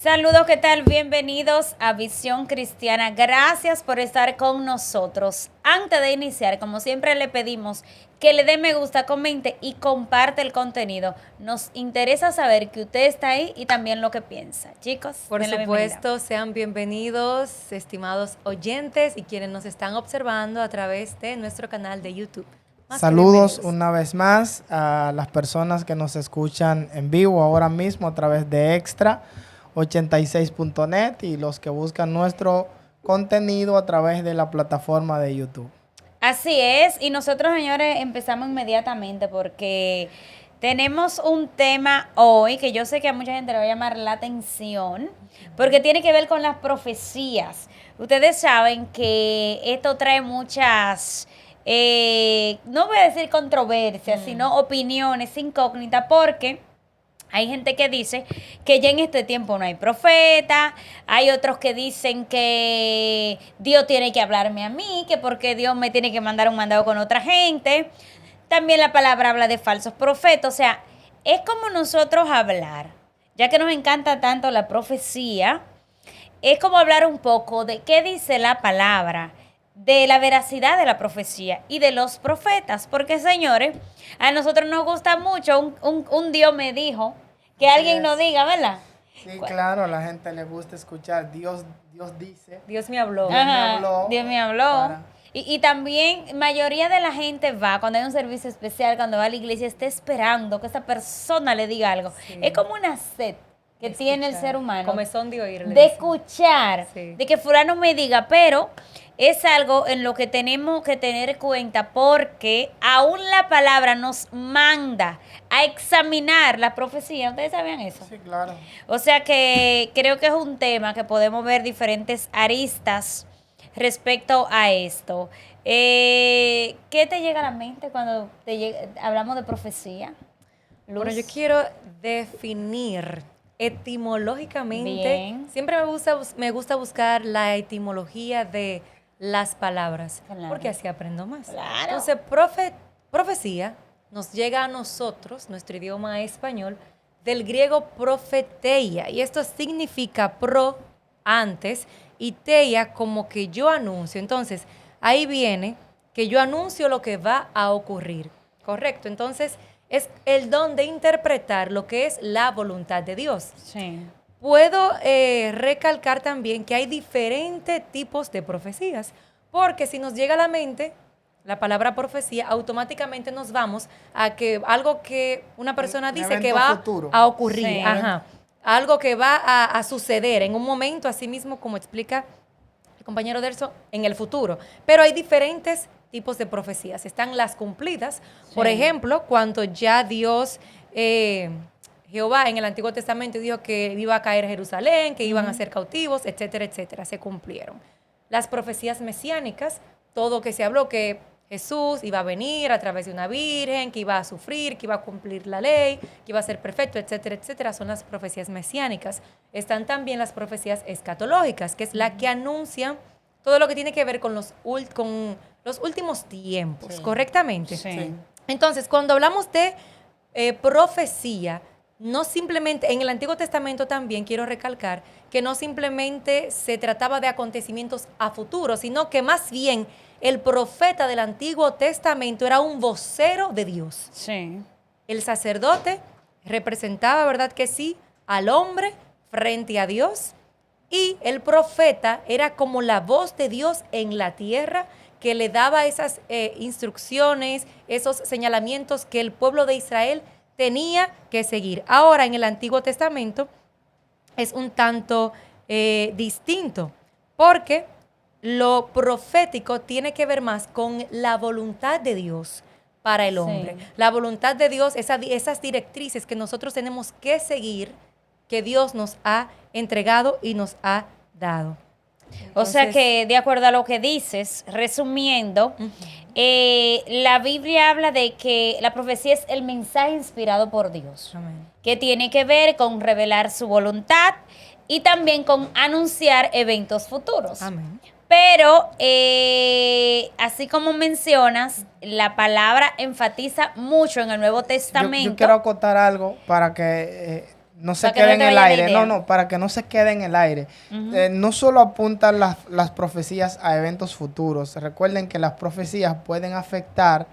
Saludos, ¿qué tal? Bienvenidos a Visión Cristiana. Gracias por estar con nosotros. Antes de iniciar, como siempre le pedimos que le dé me gusta, comente y comparte el contenido. Nos interesa saber que usted está ahí y también lo que piensa. Chicos, por supuesto, sean bienvenidos, estimados oyentes y quienes nos están observando a través de nuestro canal de YouTube. Saludos una vez más a las personas que nos escuchan en vivo ahora mismo a través de Extra 86.net y los que buscan nuestro contenido a través de la plataforma de YouTube. Así es, y nosotros, señores, empezamos inmediatamente porque tenemos un tema hoy que yo sé que a mucha gente le va a llamar la atención porque tiene que ver con las profecías. Ustedes saben que esto trae muchas, no voy a decir controversias, sino opiniones incógnitas porque hay gente que dice que ya en este tiempo no hay profeta, hay otros que dicen que Dios tiene que hablarme a mí, que porque Dios me tiene que mandar un mandado con otra gente. También la palabra habla de falsos profetas, o sea, es como nosotros hablar, ya que nos encanta tanto la profecía, es como hablar un poco de qué dice la palabra, de la veracidad de la profecía y de los profetas, porque señores, a nosotros nos gusta mucho un Dios me dijo, que alguien nos diga, ¿verdad? Sí, claro, a la gente le gusta escuchar Dios dice. Dios me habló. Dios me habló. Y también, mayoría de la gente va, cuando hay un servicio especial, cuando va a la iglesia, está esperando que esa persona le diga algo. Sí. Es como una sed que tiene el ser humano. Comezón de oírle. De escuchar, sí. De que fulano me diga, pero es algo en lo que tenemos que tener cuenta porque aún la palabra nos manda a examinar la profecía. ¿Ustedes sabían eso? Sí, claro. O sea que creo que es un tema que podemos ver diferentes aristas respecto a esto. ¿Qué te llega a la mente cuando hablamos de profecía? Luz. Bueno, yo quiero definir etimológicamente. Bien. Siempre me gusta buscar la etimología de las palabras, claro, porque así aprendo más. Claro. Entonces, profecía nos llega a nosotros, nuestro idioma español, del griego profeteia, y esto significa pro, antes, y teia, como que yo anuncio. Entonces, ahí viene que yo anuncio lo que va a ocurrir, ¿correcto? Entonces, es el don de interpretar lo que es la voluntad de Dios. Sí. Puedo recalcar también que hay diferentes tipos de profecías, porque si nos llega a la mente la palabra profecía, automáticamente nos vamos a que algo que una persona dice que va futuro a ocurrir, sí. Algo que va a suceder en un momento, así mismo como explica el compañero Derso, en el futuro. Pero hay diferentes tipos de profecías. Están las cumplidas, sí. Por ejemplo, cuando ya Dios... Jehová en el Antiguo Testamento dijo que iba a caer Jerusalén, que iban a ser cautivos, etcétera, etcétera. Se cumplieron. Las profecías mesiánicas, todo que se habló que Jesús iba a venir a través de una virgen, que iba a sufrir, que iba a cumplir la ley, que iba a ser perfecto, etcétera, etcétera, son las profecías mesiánicas. Están también las profecías escatológicas, que es la que anuncian todo lo que tiene que ver con los últimos tiempos, sí. ¿Correctamente? Sí. Entonces, cuando hablamos de profecía, no simplemente, en el Antiguo Testamento también quiero recalcar que no simplemente se trataba de acontecimientos a futuro, sino que más bien el profeta del Antiguo Testamento era un vocero de Dios. Sí. El sacerdote representaba, ¿verdad que sí?, al hombre frente a Dios, y el profeta era como la voz de Dios en la tierra que le daba esas instrucciones, esos señalamientos que el pueblo de Israel tenía que seguir. Ahora, en el Antiguo Testamento es un tanto distinto, porque lo profético tiene que ver más con la voluntad de Dios para el hombre. Sí. La voluntad de Dios, esas directrices que nosotros tenemos que seguir, que Dios nos ha entregado y nos ha dado. Entonces, o sea que, de acuerdo a lo que dices, resumiendo, la Biblia habla de que la profecía es el mensaje inspirado por Dios. Amén. Que tiene que ver con revelar su voluntad y también con anunciar eventos futuros. Amén. Pero, así como mencionas, la palabra enfatiza mucho en el Nuevo Testamento. Yo quiero acotar algo para que no se Para que quede no en te el vaya la aire. idea. No, no, para que no se quede en el aire. No solo apuntan las profecías a eventos futuros. Recuerden que las profecías pueden afectar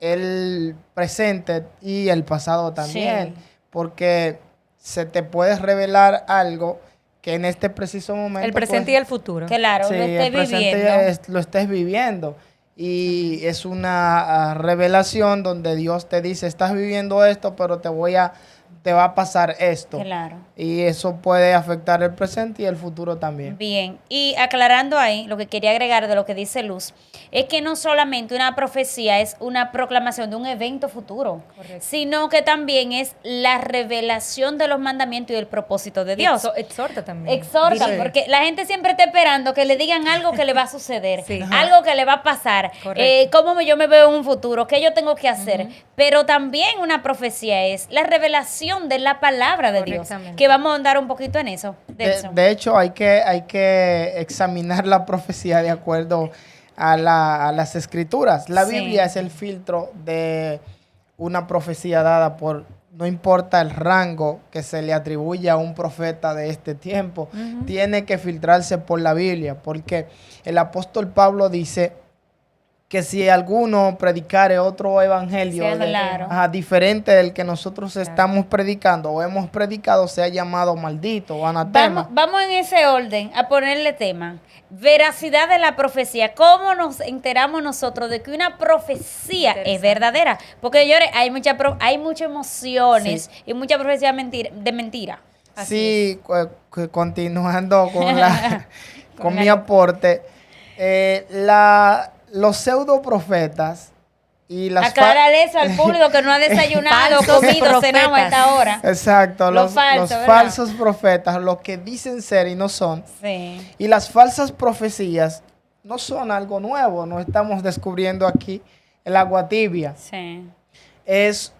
el presente y el pasado también. Sí. Porque se te puede revelar algo que en este preciso momento... El presente pues, y el futuro. Claro, sí, lo estés el presente viviendo. lo estés viviendo. Y es una revelación donde Dios te dice, estás viviendo esto, pero te va a pasar esto. Claro. Y eso puede afectar el presente y el futuro también. Bien, y aclarando ahí, lo que quería agregar de lo que dice Luz, es que no solamente una profecía es una proclamación de un evento futuro, Correcto. sino que también es la revelación de los mandamientos y del propósito de Dios. Exhorta también. Exhorta, Sí. porque la gente siempre está esperando que le digan algo que le va a suceder, Sí. algo que le va a pasar, Correcto. cómo yo me veo en un futuro, qué yo tengo que hacer. Pero también una profecía es la revelación de la palabra de Dios, Correctamente. que vamos a ahondar un poquito en eso. De hecho, hay que examinar la profecía de acuerdo a las escrituras. La Sí. Biblia es el filtro de una profecía dada por, no importa el rango que se le atribuye a un profeta de este tiempo, tiene que filtrarse por la Biblia, porque el apóstol Pablo dice que si alguno predicare otro evangelio Sí, claro. diferente del que nosotros estamos predicando o hemos predicado, sea llamado maldito o anatema. Vamos en ese orden a ponerle tema. Veracidad de la profecía. ¿Cómo nos enteramos nosotros de que una profecía es verdadera? Porque, señores, hay muchas emociones y mucha profecía de mentira. Sí, continuando con con mi la- aporte, los pseudo profetas y las Aclararle eso al público que no ha desayunado, Falsos comido, cenado a profetas. esta hora. Exacto, Lo los falso, ¿verdad? falsos profetas, los que dicen ser y no son. Sí. Y las falsas profecías no son algo nuevo, no estamos descubriendo aquí el agua tibia. Sí.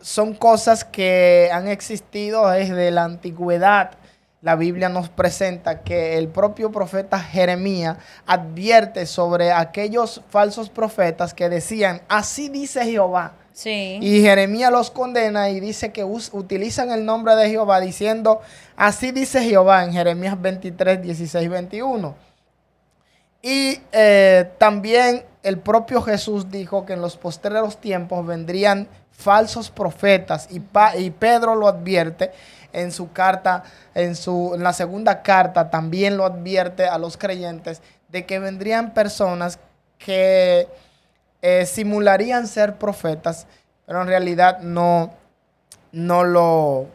Son cosas que han existido desde la antigüedad. La Biblia nos presenta que el propio profeta Jeremías advierte sobre aquellos falsos profetas que decían, así dice Jehová. Sí. Y Jeremías los condena y dice que utilizan el nombre de Jehová diciendo, así dice Jehová en Jeremías 23, 16, 21. Y también el propio Jesús dijo que en los postreros tiempos vendrían falsos profetas y Pedro lo advierte en su carta, en la segunda carta también lo advierte a los creyentes de que vendrían personas que simularían ser profetas, pero en realidad no lo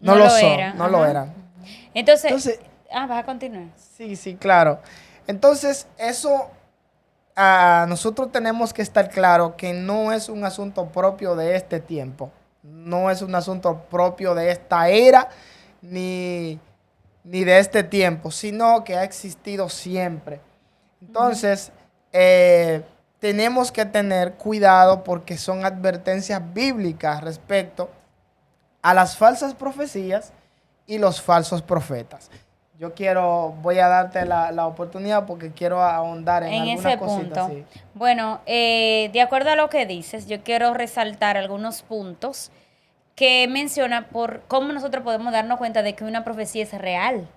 son, no lo eran. Entonces, vas a continuar. Sí, claro. Entonces, eso nosotros tenemos que estar claro que no es un asunto propio de este tiempo. No es un asunto propio de esta era ni de este tiempo, sino que ha existido siempre. Entonces, tenemos que tener cuidado porque son advertencias bíblicas respecto a las falsas profecías y los falsos profetas. Voy a darte la oportunidad porque quiero ahondar en alguna ese cosita. punto. Sí. Bueno, de acuerdo a lo que dices, yo quiero resaltar algunos puntos que menciona por cómo nosotros podemos darnos cuenta de que una profecía es real.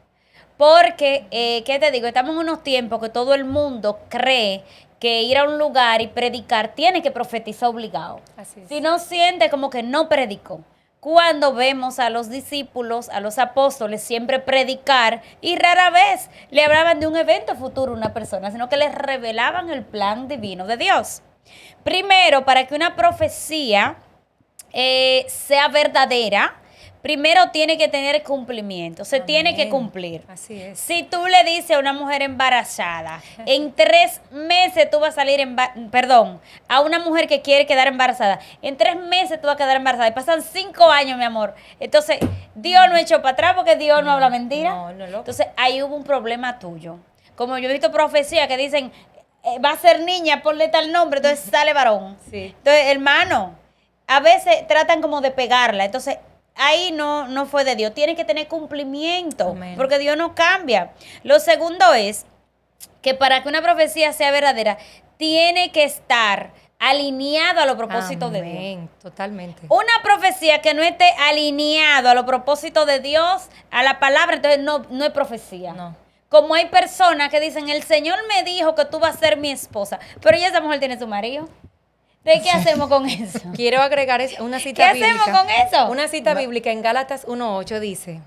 Porque, ¿qué te digo? Estamos en unos tiempos que todo el mundo cree que ir a un lugar y predicar tiene que profetizar obligado. Así es. Si no siente como que no predicó. Cuando vemos a los discípulos, a los apóstoles siempre predicar y rara vez le hablaban de un evento futuro a una persona, sino que les revelaban el plan divino de Dios. Primero, para que una profecía sea verdadera, primero tiene que tener cumplimiento, se tiene que cumplir. Así es. Si tú le dices a una mujer embarazada, en 3 meses tú vas a salir a una mujer que quiere quedar embarazada, en 3 meses tú vas a quedar embarazada y pasan 5 años, mi amor. Entonces, Dios no echó para atrás porque Dios no habla mentira. No, loco. Entonces, ahí hubo un problema tuyo. Como yo he visto profecías que dicen, va a ser niña, ponle tal nombre, entonces sale varón. Sí. Entonces, hermano, a veces tratan como de pegarla, entonces ahí no fue de Dios, tiene que tener cumplimiento, Amén. porque Dios no cambia. Lo segundo es que para que una profecía sea verdadera, tiene que estar alineado a los propósitos de Dios. Amén, totalmente. Una profecía que no esté alineado a los propósitos de Dios, a la palabra, entonces no es profecía. No. Como hay personas que dicen, el Señor me dijo que tú vas a ser mi esposa, pero ya esa mujer tiene su marido. Entonces, ¿qué hacemos con eso? Quiero agregar una ¿Qué cita bíblica. hacemos con eso? Una cita bíblica en Gálatas 1:8 dice,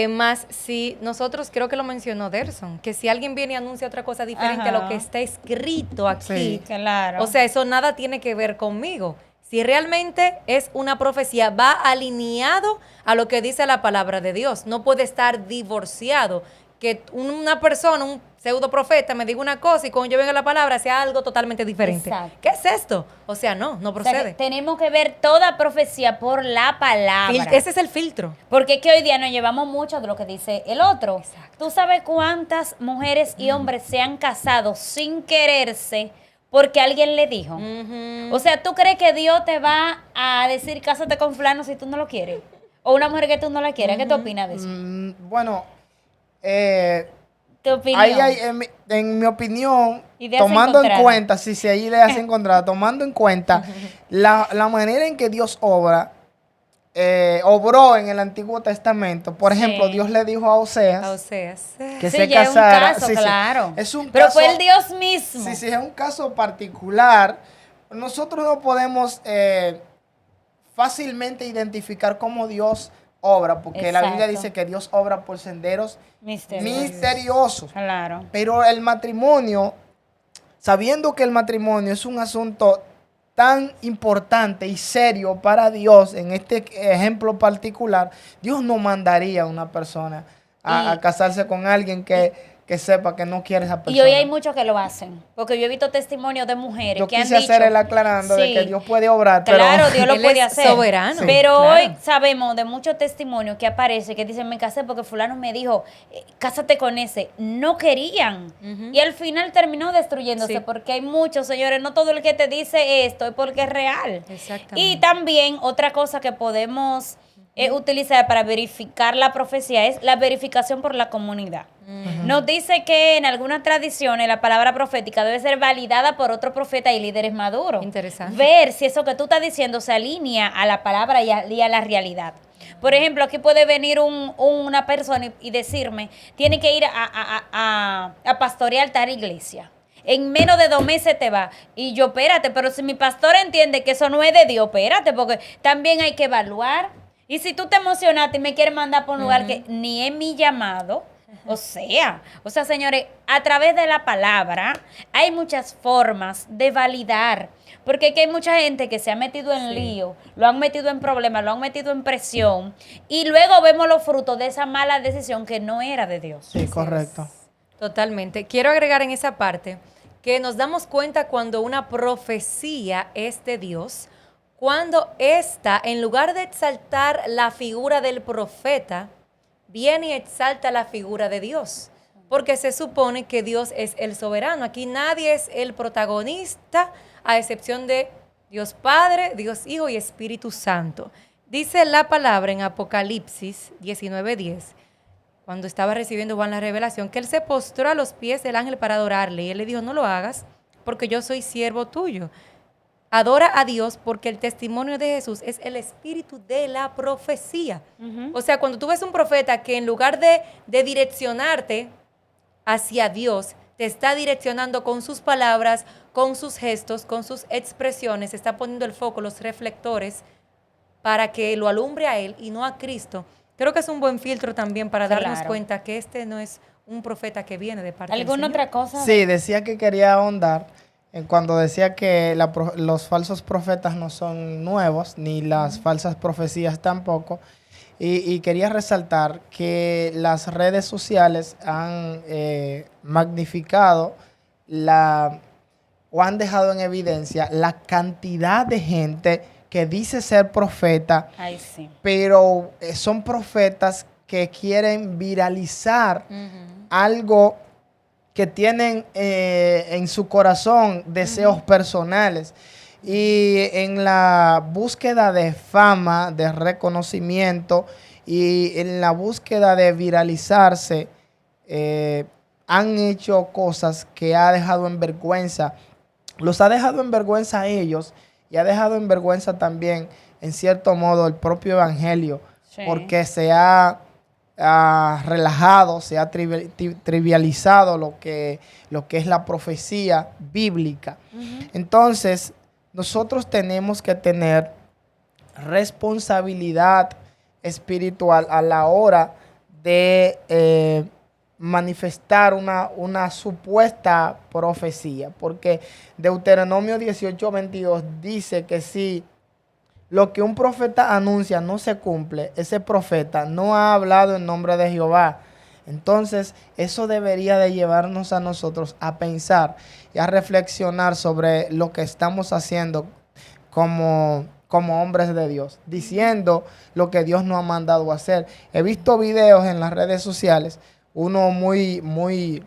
más si nosotros, creo que lo mencionó Derson, que si alguien viene y anuncia otra cosa diferente a lo que está escrito aquí, Sí. Claro. o sea, eso nada tiene que ver conmigo. Si realmente es una profecía, va alineado a lo que dice la palabra de Dios. No puede estar divorciado. Que una persona, un pseudo profeta, me diga una cosa y cuando yo venga la palabra sea algo totalmente diferente. Exacto. ¿Qué es esto? O sea, no O sea, procede. que tenemos que ver toda profecía por la palabra. Ese es el filtro. Porque es que hoy día nos llevamos mucho de lo que dice el otro. Exacto. ¿Tú sabes cuántas mujeres y hombres se han casado sin quererse porque alguien le dijo? O sea, ¿tú crees que Dios te va a decir cásate con fulano si tú no lo quieres? O una mujer que tú no la quieres. ¿Qué tú opinas de eso? Bueno, ¿Tu opinión? ahí hay, en mi opinión, Ideas tomando en encontradas. cuenta, si ahí le has encontrado, tomando en cuenta la manera en que Dios obró en el Antiguo Testamento. Por Sí. ejemplo, Dios le dijo a Oseas O sea, que Sí, se ya es un casara. caso, Sí, sí. claro. Es un Pero caso, fue el Dios mismo. Sí, es un caso particular. Nosotros no podemos fácilmente identificar cómo Dios obra, porque la Biblia Exacto. dice que Dios obra por senderos Misterioso. misteriosos. Claro. Pero el matrimonio, sabiendo que el matrimonio es un asunto tan importante y serio para Dios, en este ejemplo particular, Dios no mandaría a una persona a casarse con alguien que sepa que no quiere esa persona. Y hoy hay muchos que lo hacen, porque yo he visto testimonios de mujeres Yo que han quise dicho... hacer el aclarando de Sí, que Dios puede obrar, claro, pero Dios lo Él puede es hacer. soberano. Sí. Pero Claro. hoy sabemos de muchos testimonios que aparece que dicen, me casé porque fulano me dijo, cásate con ese. No querían. Y al final terminó destruyéndose, Sí. porque hay muchos, señores, no todo el que te dice esto es porque es real. Exactamente. Y también otra cosa que podemos utilizar para verificar la profecía es la verificación por la comunidad. Nos dice que en algunas tradiciones la palabra profética debe ser validada por otro profeta y líderes maduros. Interesante. Ver si eso que tú estás diciendo se alinea a la palabra y a la realidad. Por ejemplo, aquí puede venir una persona y decirme, tiene que ir a pastorear tal iglesia. En menos de 2 meses te va. Y yo, espérate, pero si mi pastor entiende que eso no es de Dios, espérate, porque también hay que evaluar. Y si tú te emocionaste y me quieres mandar por un lugar que ni es mi llamado, o sea, señores, a través de la palabra hay muchas formas de validar. Porque aquí hay mucha gente que se ha metido en lío, lo han metido en problemas, lo han metido en presión, y luego vemos los frutos de esa mala decisión que no era de Dios. sí, correcto. Totalmente. Quiero agregar en esa parte que nos damos cuenta cuando una profecía es de Dios, cuando ésta, en lugar de exaltar la figura del profeta, viene y exalta la figura de Dios. Porque se supone que Dios es el soberano. Aquí nadie es el protagonista, a excepción de Dios Padre, Dios Hijo y Espíritu Santo. Dice la palabra en Apocalipsis 19:10, cuando estaba recibiendo Juan la revelación, que él se postró a los pies del ángel para adorarle. Y él le dijo, no lo hagas, porque yo soy siervo tuyo. Adora a Dios porque el testimonio de Jesús es el espíritu de la profecía. O sea, cuando tú ves un profeta que en lugar de direccionarte hacia Dios, te está direccionando con sus palabras, con sus gestos, con sus expresiones, está poniendo el foco, los reflectores, para que lo alumbre a él y no a Cristo. Creo que es un buen filtro también para darnos Claro. cuenta que este no es un profeta que viene de parte del ¿Alguna Señor. otra cosa? Sí, decía que quería ahondar cuando decía que los falsos profetas no son nuevos, ni las falsas profecías tampoco. Y quería resaltar que las redes sociales han magnificado o han dejado en evidencia la cantidad de gente que dice ser profeta, Ay, sí. pero son profetas que quieren viralizar algo que tienen en su corazón deseos personales. Y en la búsqueda de fama, de reconocimiento y en la búsqueda de viralizarse, han hecho cosas que ha dejado en vergüenza los ha dejado en vergüenza a ellos y ha dejado en vergüenza también, en cierto modo, el propio evangelio, Sí. porque se ha relajado, se ha trivializado lo que es la profecía bíblica. Entonces, nosotros tenemos que tener responsabilidad espiritual a la hora de manifestar una supuesta profecía, porque Deuteronomio 18:22 dice que si lo que un profeta anuncia no se cumple, ese profeta no ha hablado en nombre de Jehová. Entonces, eso debería de llevarnos a nosotros a pensar y a reflexionar sobre lo que estamos haciendo como hombres de Dios, diciendo lo que Dios nos ha mandado a hacer. He visto videos en las redes sociales, uno muy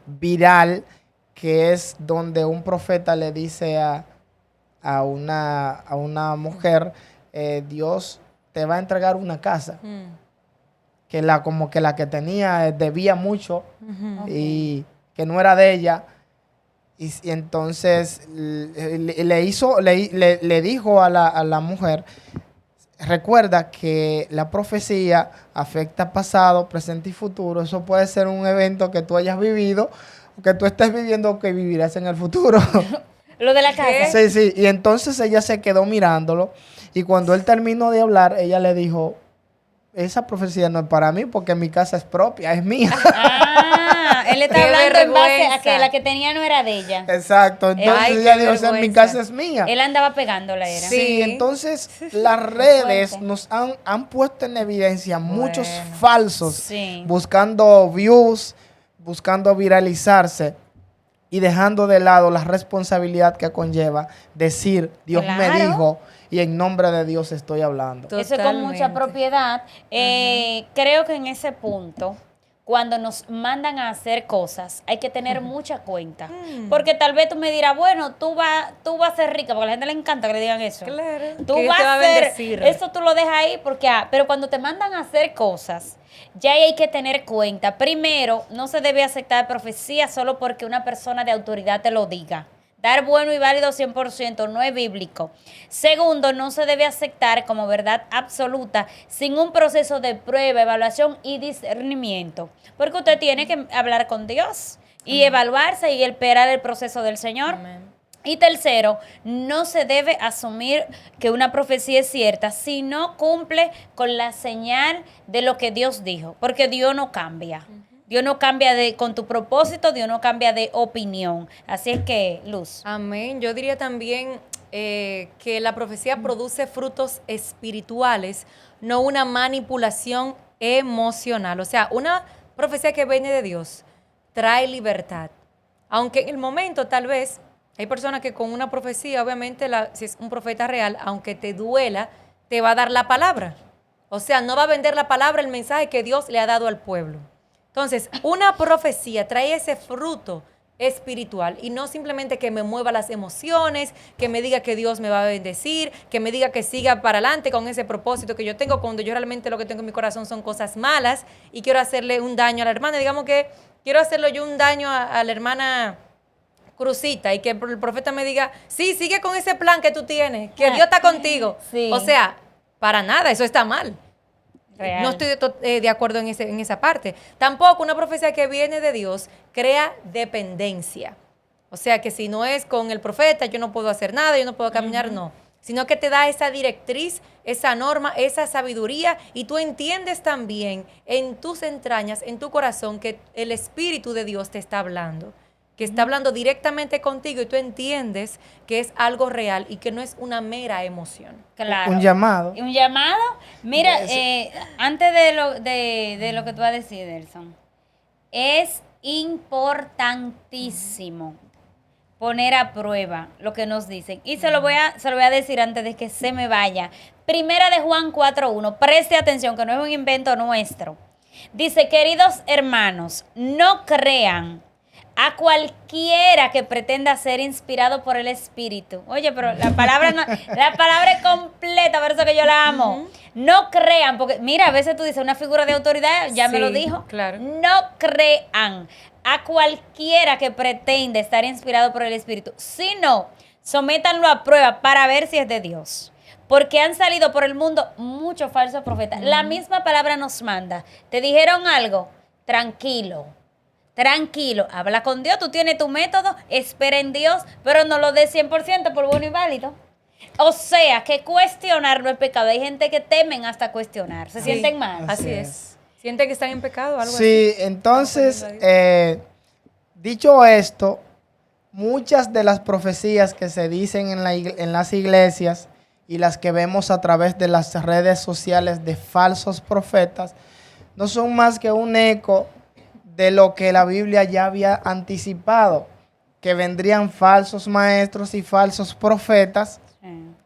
viral, que es donde un profeta le dice a una mujer, Dios te va a entregar una casa, que como que la que tenía debía mucho y que no era de ella. Y entonces le dijo a la mujer, recuerda que la profecía afecta pasado, presente y futuro. Eso puede ser un evento que tú hayas vivido, o que tú estés viviendo, o que vivirás en el futuro. Lo de la casa. Sí, sí. Y entonces ella se quedó mirándolo. Y cuando él terminó de hablar, ella le dijo, esa profecía no es para mí, porque mi casa es propia, es mía. Ah, él está Qué hablando en base a vergüenza. que la que tenía no era de ella. Exacto. Entonces Ay, ella qué dijo, "Esa es mi vergüenza. casa es mía". Él andaba pegándola, era. Sí, Sí. entonces las redes fuerte. nos han puesto en evidencia muchos Bueno. falsos, Sí. buscando views, buscando viralizarse y dejando de lado la responsabilidad que conlleva decir, Dios me Claro. dijo y en nombre de Dios estoy hablando. Eso es con mucha Totalmente. propiedad. Creo que en ese punto, cuando nos mandan a hacer cosas, hay que tener mucha cuenta. Porque tal vez tú me dirás, bueno, tú vas a ser rica, porque a la gente le encanta que le digan eso. Claro. Tú que Dios vas te va a ser, bendecir. eso tú lo dejas ahí porque, pero cuando te mandan a hacer cosas, ya ahí hay que tener cuenta. Primero, no se debe aceptar profecía solo porque una persona de autoridad te lo diga. Dar bueno y válido 100% no es bíblico. Segundo, no se debe aceptar como verdad absoluta sin un proceso de prueba, evaluación y discernimiento. Porque usted tiene que hablar con Dios y evaluarse y esperar el proceso del Señor. Amén. Y tercero, no se debe asumir que una profecía es cierta si no cumple con la señal de lo que Dios dijo, porque Dios no cambia. Dios no cambia con tu propósito, Dios no cambia de opinión. Así es que, Luz. Amén. Yo diría también que la profecía produce frutos espirituales, no una manipulación emocional. O sea, una profecía que viene de Dios trae libertad. Aunque en el momento tal vez hay personas que con una profecía, obviamente, si es un profeta real, aunque te duela, te va a dar la palabra. O sea, no va a vender la palabra, el mensaje que Dios le ha dado al pueblo. Entonces, una profecía trae ese fruto espiritual y no simplemente que me mueva las emociones, que me diga que Dios me va a bendecir, que me diga que siga para adelante con ese propósito que yo tengo cuando yo realmente lo que tengo en mi corazón son cosas malas y quiero hacerle un daño a la hermana. Digamos que quiero hacerle yo un daño a la hermana Crucita y que el profeta me diga, sí, sigue con ese plan que tú tienes, que Dios está contigo. Sí. O sea, para nada, eso está mal. Real. No estoy de acuerdo en esa parte. Tampoco una profecía que viene de Dios crea dependencia. O sea, que si no es con el profeta, yo no puedo hacer nada, yo no puedo caminar, no. Sino que te da esa directriz, esa norma, esa sabiduría y tú entiendes también en tus entrañas, en tu corazón, que el Espíritu de Dios te está hablando. Que está hablando directamente contigo y tú entiendes que es algo real y que no es una mera emoción. Claro. Un llamado. ¿Un llamado? Mira, antes de lo que tú vas a decir, Delson, es importantísimo poner a prueba lo que nos dicen. Y se lo voy a decir antes de que se me vaya. Primera de Juan 4:1. Preste atención, que no es un invento nuestro. Dice, queridos hermanos, no crean a cualquiera que pretenda ser inspirado por el Espíritu. Oye, pero la palabra es completa, por eso que yo la amo. No crean, porque mira, a veces tú dices una figura de autoridad, ya me Sí, lo dijo. claro. No crean a cualquiera que pretende estar inspirado por el Espíritu, sino sométanlo a prueba para ver si es de Dios. Porque han salido por el mundo muchos falsos profetas. La misma palabra nos manda. ¿Te dijeron algo? Tranquilo. Tranquilo. Habla con Dios. Tú tienes tu método. Espera en Dios. Pero no lo des 100% por bueno y válido. O sea, que cuestionar no es pecado. Hay gente que temen hasta cuestionar. Se sienten mal. Así es. ¿Sienten que están en pecado o algo Sí, así? entonces, dicho esto, muchas de las profecías que se dicen en las iglesias y las que vemos a través de las redes sociales de falsos profetas, no son más que un eco de lo que la Biblia ya había anticipado, que vendrían falsos maestros y falsos profetas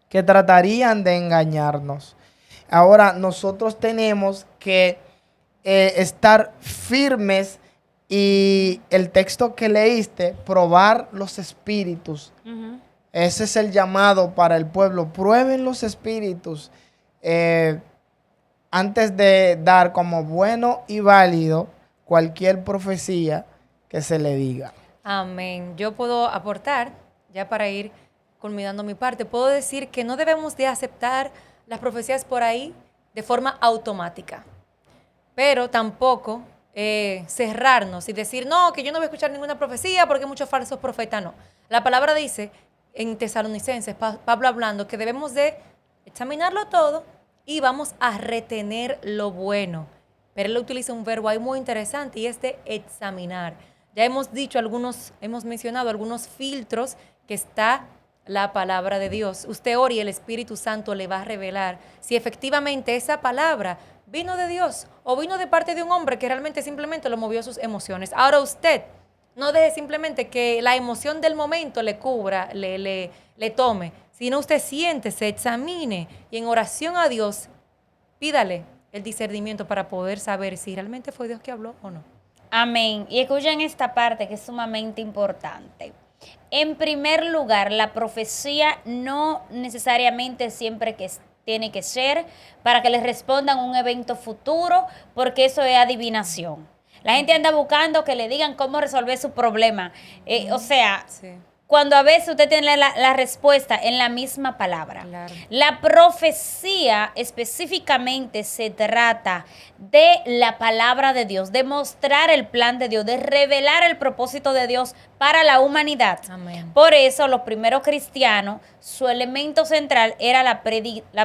que tratarían de engañarnos. Ahora, nosotros tenemos que estar firmes y el texto que leíste, probar los espíritus. Ese es el llamado para el pueblo. Prueben los espíritus antes de dar como bueno y válido cualquier profecía que se le diga. Amén. Yo puedo aportar, ya para ir culminando mi parte, puedo decir que no debemos de aceptar las profecías por ahí de forma automática, pero tampoco cerrarnos y decir, no, que yo no voy a escuchar ninguna profecía porque hay muchos falsos profetas. No. La palabra dice en Tesalonicenses, Pablo hablando, que debemos de examinarlo todo y vamos a retener lo bueno. Pero él utiliza un verbo ahí muy interesante y es de examinar. Ya hemos mencionado algunos filtros que está la palabra de Dios. Usted ora y el Espíritu Santo le va a revelar si efectivamente esa palabra vino de Dios o vino de parte de un hombre que realmente simplemente lo movió a sus emociones. Ahora usted no deje simplemente que la emoción del momento le cubra, le tome, sino usted siéntese, examine y en oración a Dios pídale el discernimiento para poder saber si realmente fue Dios que habló o no. Amén. Y escuchen esta parte que es sumamente importante. En primer lugar, la profecía no necesariamente siempre tiene que ser para que les respondan un evento futuro, porque eso es adivinación. La gente anda buscando que le digan cómo resolver su problema. Sí. Cuando a veces usted tiene la respuesta en la misma palabra. Claro. La profecía específicamente se trata de la palabra de Dios, de mostrar el plan de Dios, de revelar el propósito de Dios para la humanidad. Amén. Por eso los primeros cristianos, su elemento central era la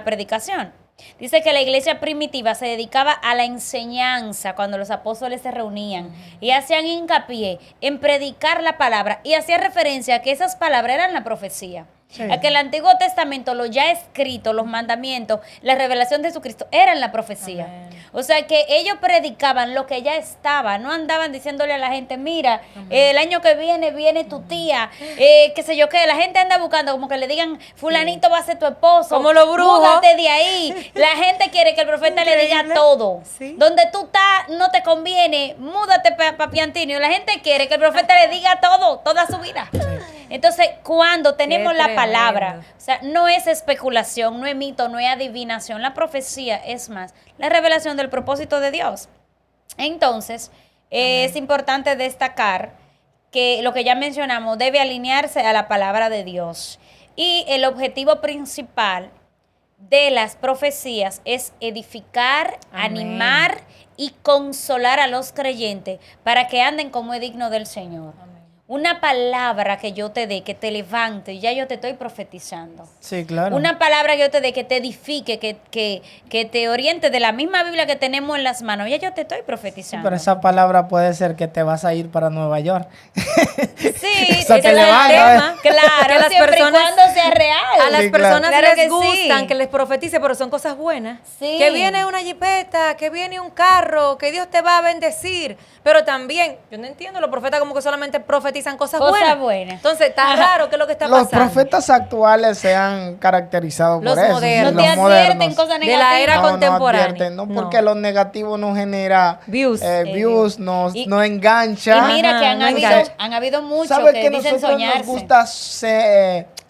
predicación. Dice que la iglesia primitiva se dedicaba a la enseñanza cuando los apóstoles se reunían y hacían hincapié en predicar la palabra y hacía referencia a que esas palabras eran la profecía. Sí. A que el Antiguo Testamento, lo ya escrito, los mandamientos, la revelación de Jesucristo, eran la profecía. Amén. O sea que ellos predicaban lo que ya estaba, no andaban diciéndole a la gente, mira, el año que viene tu tía, qué sé yo qué, la gente anda buscando como que le digan, fulanito va a ser tu esposo, Como los brujos. múdate de ahí. La gente quiere que el profeta le diga todo. Sí. Donde tú estás no te conviene, múdate para Piantini. La gente quiere que el profeta le diga todo, toda su vida. Entonces, cuando tenemos Qué la tremendo. palabra, o sea, no es especulación, no es mito, no es adivinación. La profecía es más la revelación del propósito de Dios. Entonces, es importante destacar que lo que ya mencionamos debe alinearse a la palabra de Dios. Y el objetivo principal de las profecías es edificar, Amén. animar y consolar a los creyentes para que anden como es digno del Señor. Amén. Una palabra que yo te dé, que te levante, ya yo te estoy profetizando. Sí, claro. Una palabra que yo te dé, que te edifique, que te oriente de la misma Biblia que tenemos en las manos, ya yo te estoy Sí, profetizando. pero esa palabra puede ser que te vas a ir para Nueva York. Sí, Esa ese te es el levanta, tema. Claro, Que las siempre personas- y cuando sea real. A las Sí, claro. personas Claro les que gustan sí. que les profetice, pero son cosas buenas. Sí. Que viene una jipeta, que viene un carro, que Dios te va a bendecir. Pero también, yo no entiendo, los profetas como que solamente profetizan cosas buenas. Entonces, está raro qué es lo que está Los pasando. profetas actuales se han caracterizado Los por eso. modernos. No te advierten cosas De negativas. la era No, contemporánea. no advierten, no, porque lo negativo no genera Views. views, no Y- engancha. Y mira que Ajá, no han engancha. habido muchos ¿Sabe que que dicen nosotros soñarse. nos gusta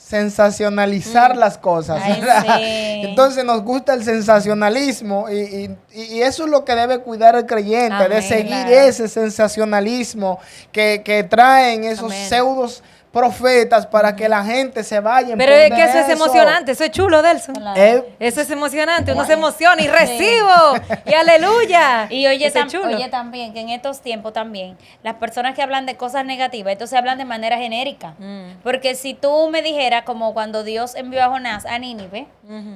sensacionalizar las cosas. Ay, ¿verdad? sí. Entonces nos gusta el sensacionalismo y eso es lo que debe cuidar el creyente, de Amén, seguir claro. ese sensacionalismo que traen esos Amén. pseudos profetas para que la gente se vaya en Pero pos es de que eso es emocionante, eso es chulo, Delson. Claro. Eso es emocionante, uno se emociona y recibo, y aleluya. Y oye, Eso es chulo. oye también que en estos tiempos también las personas que hablan de cosas negativas, entonces hablan de manera genérica. Porque si tú me dijeras como cuando Dios envió a Jonás a Nínive,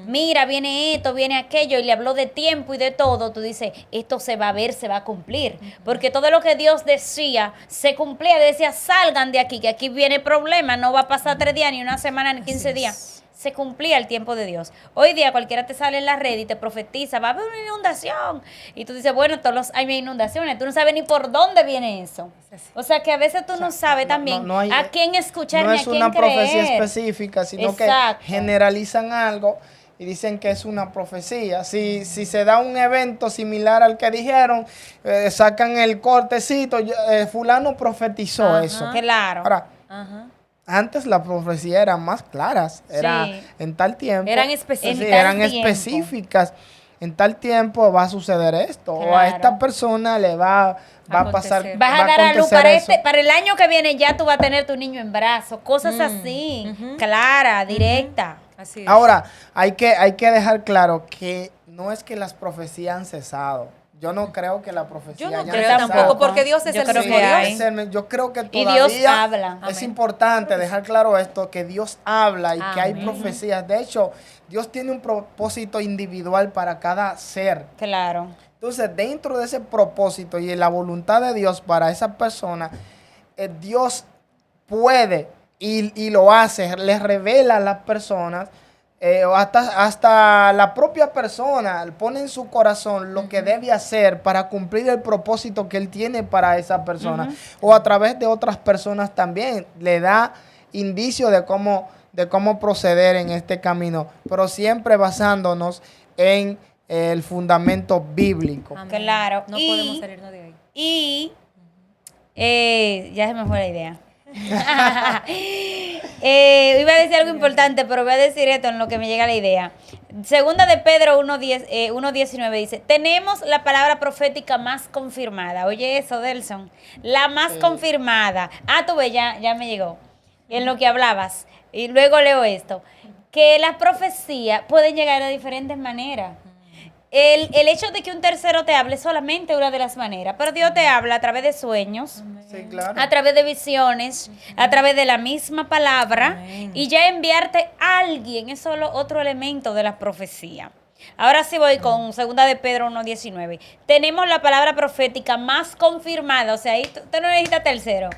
mira, viene esto, viene aquello, y le habló de tiempo y de todo, tú dices, esto se va a ver, se va a cumplir. Porque todo lo que Dios decía se cumplía, decía, salgan de aquí, que aquí viene problema, no va a pasar 3 días, ni una semana, ni 15 días. Se cumplía el tiempo de Dios. Hoy día cualquiera te sale en la red y te profetiza, va a haber una inundación. Y tú dices, bueno, todos los años hay inundaciones. Tú no sabes ni por dónde viene eso. O sea que a veces tú no sabes también no hay- a quién escuchar no ni a es quién una profecía creer. específica, sino Exacto. que generalizan algo y dicen que es una profecía. Si se da un evento similar al que dijeron, sacan el cortecito, fulano profetizó Ajá. eso. Claro. Ahora, Ajá. antes las profecías eran más claras, era Sí. en tal tiempo. Eran específicas. Sí, En tal eran tiempo. específicas. En tal tiempo va a suceder esto, o a Claro. esta persona le va a pasar. Acontecer. Vas va a dar a luz acontecer eso. para el año que viene ya tú vas a tener tu niño en brazos, cosas así, clara, directa. Así es. Ahora, hay que dejar claro que no es que las profecías han cesado. Yo no creo que la profecía Yo no haya creo cesado. tampoco, porque Dios es Yo el creo mismo que Dios. hay. Yo creo que Y todavía Dios habla. es Amén. importante dejar claro esto, que Dios habla y que hay Amén. profecías. De hecho, Dios tiene un propósito individual para cada ser. Claro. Entonces, dentro de ese propósito y en la voluntad de Dios para esa persona, Dios puede y lo hace, le revela a las personas, o hasta la propia persona pone en su corazón lo que debe hacer para cumplir el propósito que Él tiene para esa persona. O a través de otras personas también le da indicio de cómo proceder en este camino, pero siempre basándonos en el fundamento bíblico. Amén. Claro. No Y- podemos salirnos de ahí. Y ya se me fue la idea. Iba a decir algo importante, pero voy a decir esto en lo que me llega la idea. Segunda de Pedro 1:19 dice, tenemos la palabra profética más confirmada. Oye eso, Delson. La más confirmada. Ah, tú ves, ya me llegó. En lo que hablabas. Y luego leo esto. Que las profecías pueden llegar de diferentes maneras. El hecho de que un tercero te hable es solamente una de las maneras, pero Dios te habla a través de sueños, Sí, claro. a través de visiones, a través de la misma palabra, Amén. y ya enviarte a alguien es solo otro elemento de la profecía. Ahora sí voy con 2 de Pedro 1:19. Tenemos la palabra profética más confirmada, o sea, ahí usted no necesita tercero,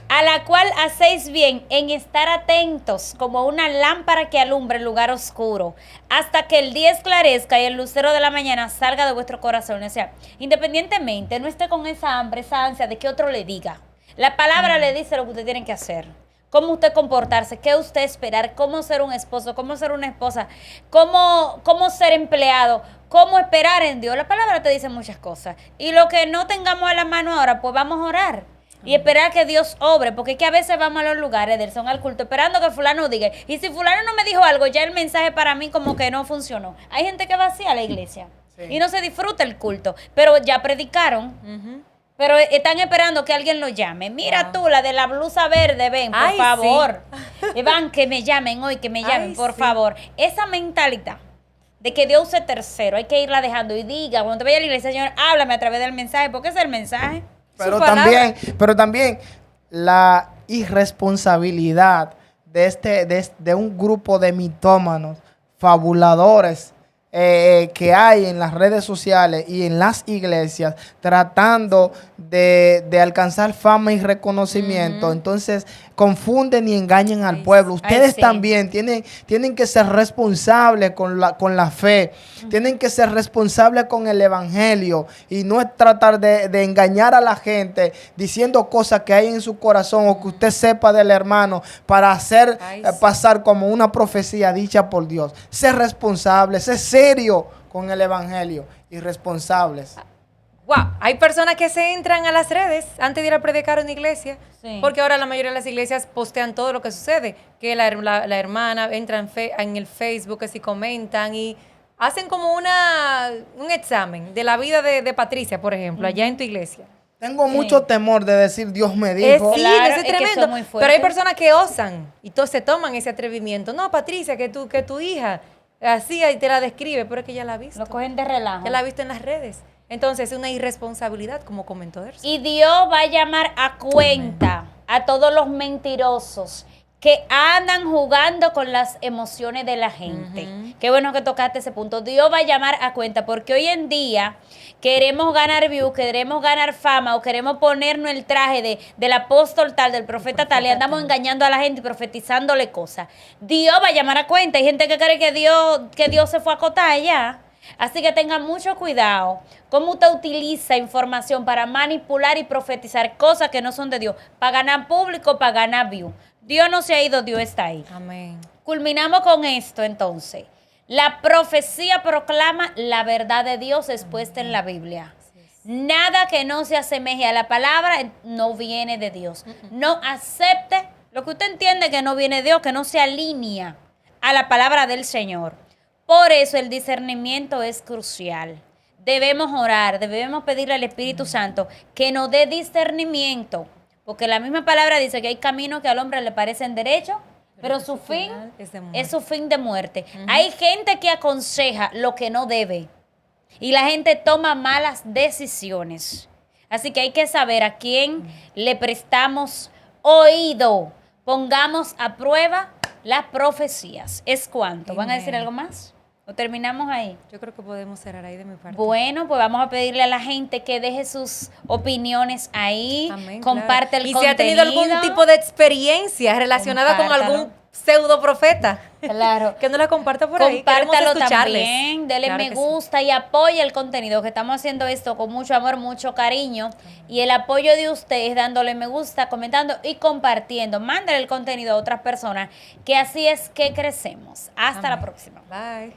a la cual hacéis bien en estar atentos como una lámpara que alumbra el lugar oscuro, hasta que el día esclarezca y el lucero de la mañana salga de vuestro corazón. O sea, independientemente, no esté con esa hambre, esa ansia de que otro le diga. La palabra le dice lo que usted tiene que hacer. Cómo usted comportarse, qué usted esperar, cómo ser un esposo, cómo ser una esposa, cómo ser empleado, cómo esperar en Dios. La palabra te dice muchas cosas. Y lo que no tengamos a la mano ahora, pues vamos a orar. Y esperar que Dios obre, porque es que a veces vamos a los lugares, Delson, al culto, esperando que fulano diga. Y si fulano no me dijo algo, ya el mensaje para mí como que no funcionó. Hay gente que vacía la iglesia Sí. y no se disfruta el culto, pero ya predicaron. Pero están esperando que alguien lo llame. Mira tú, la de la blusa verde, ven, por Ay, favor. Van, que me llamen hoy, que me llamen, Ay, por sí. favor. Esa mentalidad de que Dios use tercero, hay que irla dejando y diga, cuando te vaya a la iglesia, Señor, háblame a través del mensaje, porque es el mensaje. Pero Su palabra. también la irresponsabilidad de un grupo de mitómanos, fabuladores, que hay en las redes sociales y en las iglesias tratando de alcanzar fama y reconocimiento. Entonces confunden y engañan al pueblo. Ustedes sí. también tienen que ser responsables con la fe, tienen que ser responsables con el evangelio y no es tratar de engañar a la gente diciendo cosas que hay en su corazón o que usted sepa del hermano para hacer Ay, pasar como una profecía dicha por Dios. Ser responsables, ser serio con el evangelio y responsables. Wow, hay personas que se entran a las redes antes de ir a predicar a una iglesia, Sí. porque ahora la mayoría de las iglesias postean todo lo que sucede, que la hermana entra en el Facebook, que si comentan y hacen como un examen de la vida de Patricia, por ejemplo, allá en tu iglesia. Tengo mucho temor de decir Dios me Sí, dijo. Claro, eso es es que tremendo. son muy Pero hay fuertes. personas que osan y se toman ese atrevimiento. No, Patricia, que tu hija así ahí te la describe, pero es que ya la ha visto. Lo cogen de relajo. Ya la ha visto en las redes. Entonces es una irresponsabilidad, como comentó Derso. Y Dios va a llamar a cuenta a todos los mentirosos que andan jugando con las emociones de la gente. Qué bueno que tocaste ese punto. Dios va a llamar a cuenta porque hoy en día queremos ganar views, queremos ganar fama o queremos ponernos el traje del apóstol tal, del profeta tal y andamos engañando a la gente y profetizándole cosas. Dios va a llamar a cuenta. Hay gente que cree que Dios se fue a acotar allá. Así que tenga mucho cuidado cómo usted utiliza información para manipular y profetizar cosas que no son de Dios, para ganar público, para ganar view. Dios no se ha ido, Dios está ahí. Amén. Culminamos con esto entonces. La profecía proclama la verdad de Dios expuesta en la Biblia. Nada que no se asemeje a la palabra no viene de Dios. No acepte lo que usted entiende que no viene de Dios, que no se alinea a la palabra del Señor. Por eso el discernimiento es crucial. Debemos orar, debemos pedirle al Espíritu Santo que nos dé discernimiento, porque la misma palabra dice que hay caminos que al hombre le parecen derechos, pero su fin es su fin de muerte. Hay gente que aconseja lo que no debe y la gente toma malas decisiones. Así que hay que saber a quién le prestamos oído. Pongamos a prueba las profecías. ¿Es cuánto? ¿Van a decir algo más? ¿O terminamos ahí? Yo creo que podemos cerrar ahí de mi parte. Bueno, pues vamos a pedirle a la gente que deje sus opiniones ahí, Amén, comparte claro. el Y contenido. si ha tenido algún tipo de experiencia relacionada con Compártalo. algún pseudo profeta, Claro. que nos la comparta por ahí. Queremos Compártalo escucharles. también, dele Claro me que sí. gusta y apoye el contenido, que estamos haciendo esto con mucho amor, mucho cariño. Y el apoyo de ustedes dándole me gusta, comentando y compartiendo. Mándale el contenido a otras personas, que así es que crecemos. Hasta la Amén. próxima. Bye.